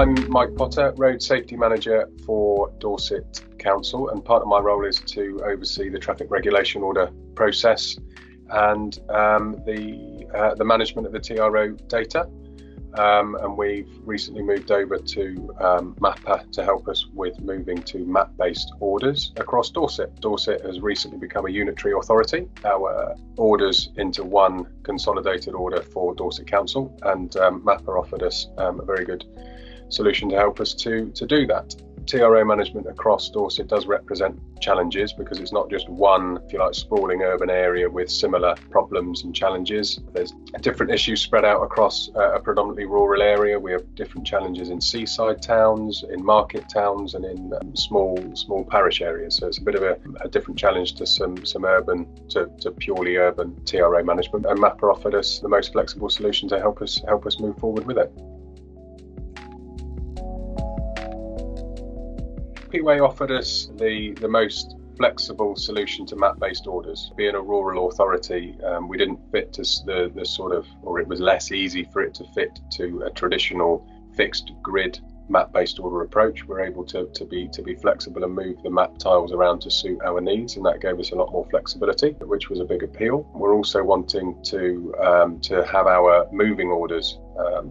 I'm Mike Potter, Road Safety Manager for Dorset Council, and part of my role is to oversee the traffic regulation order process and the management of the TRO data. And we've recently moved over to Mapper to help us with moving to map-based orders across Dorset. Dorset has recently become a unitary authority. Our orders into one consolidated order for Dorset Council, and Mapper offered us a very good solution to help us to do that. TRO management across Dorset does represent challenges because it's not just one, if you like, sprawling urban area with similar problems and challenges. There's different issues spread out across a predominantly rural area. We have different challenges in seaside towns, in market towns, and in small parish areas. So it's a bit of a different challenge to some urban to purely urban TRO management. And Mapper offered us the most flexible solution to help us move forward with it. AppyWay offered us the most flexible solution to map-based orders. Being a rural authority, we didn't fit to the sort of, or it was less easy for it to fit to a traditional fixed grid map-based order approach. We're able to be flexible and move the map tiles around to suit our needs, and that gave us a lot more flexibility, which was a big appeal. We're also wanting to have our moving orders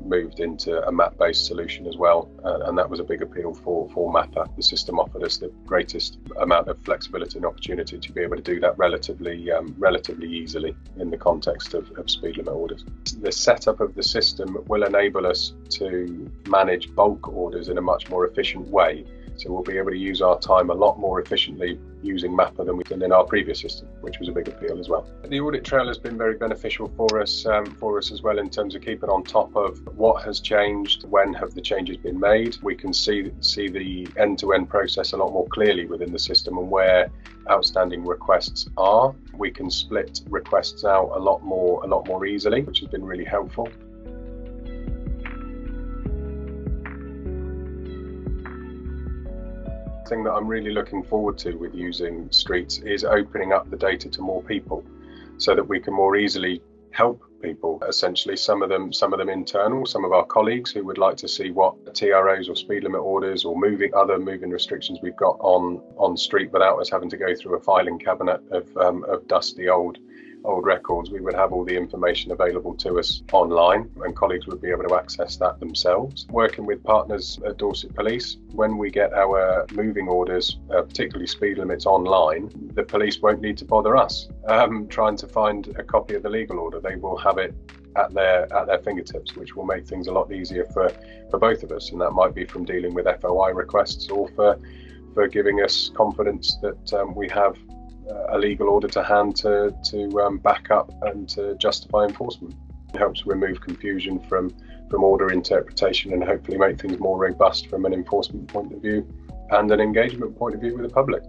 moved into a map-based solution as well, and that was a big appeal for Mapper. The system offered us the greatest amount of flexibility and opportunity to be able to do that relatively easily in the context of speed limit orders. The setup of the system will enable us to manage bulk orders in a much more efficient way. So we'll be able to use our time a lot more efficiently using Mapper than we did in our previous system, which was a big appeal as well. The audit trail has been very beneficial for us as well in terms of keeping on top of what has changed, when have the changes been made. We can see the end-to-end process a lot more clearly within the system and where outstanding requests are. We can split requests out a lot more easily, which has been really helpful. Thing that I'm really looking forward to with using Streets is opening up the data to more people so that we can more easily help people. Essentially, some of them internal, some of our colleagues who would like to see what TROs or speed limit orders or other moving restrictions we've got on Street without us having to go through a filing cabinet of dusty old records. We would have all the information available to us online, and colleagues would be able to access that themselves. Working with partners at Dorset Police, when we get our moving orders, particularly speed limits online, the police won't need to bother us trying to find a copy of the legal order. They will have it at their fingertips, which will make things a lot easier for both of us, and that might be from dealing with FOI requests or for giving us confidence that we have a legal order to hand to back up and to justify enforcement. It helps remove confusion from order interpretation and hopefully make things more robust from an enforcement point of view and an engagement point of view with the public.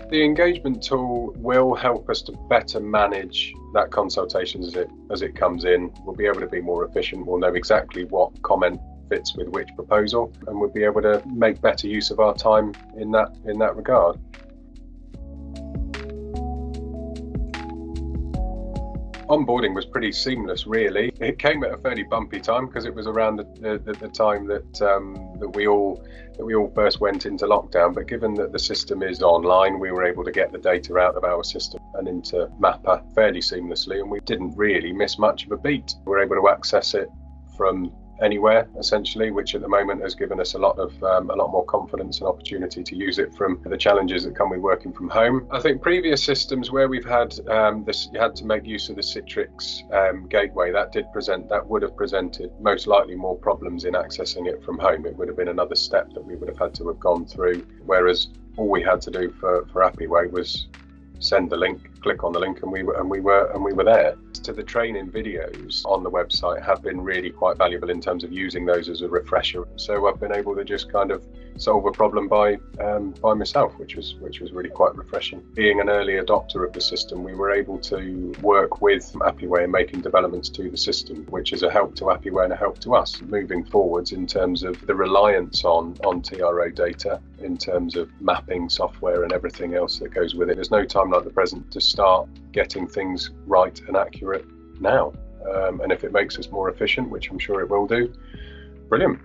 The engagement tool will help us to better manage that consultation as it comes in. We'll be able to be more efficient. We'll know exactly what comment fits with which proposal, and we'll be able to make better use of our time in that regard. Onboarding was pretty seamless, really. It came at a fairly bumpy time because it was around the time that we all first went into lockdown. But given that the system is online, we were able to get the data out of our system and into Mapper fairly seamlessly, and we didn't really miss much of a beat. We were able to access it from anywhere essentially, which at the moment has given us a lot more confidence and opportunity to use it from the challenges that come with working from home. I think previous systems where we've had this, you had to make use of the Citrix gateway, that would have presented most likely more problems in accessing it from home. It would have been another step that we would have had to have gone through, whereas all we had to do for AppyWay was send the link, click on the link, and we were there. To the training videos on the website have been really quite valuable in terms of using those as a refresher. So I've been able to just kind of solve a problem by myself, which was really quite refreshing. Being an early adopter of the system, we were able to work with AppyWay and making developments to the system, which is a help to AppyWay and a help to us moving forwards in terms of the reliance on TRO data, in terms of mapping software and everything else that goes with it. There's no time like the present to start getting things right and accurate now. and if it makes us more efficient, which I'm sure it will do, brilliant.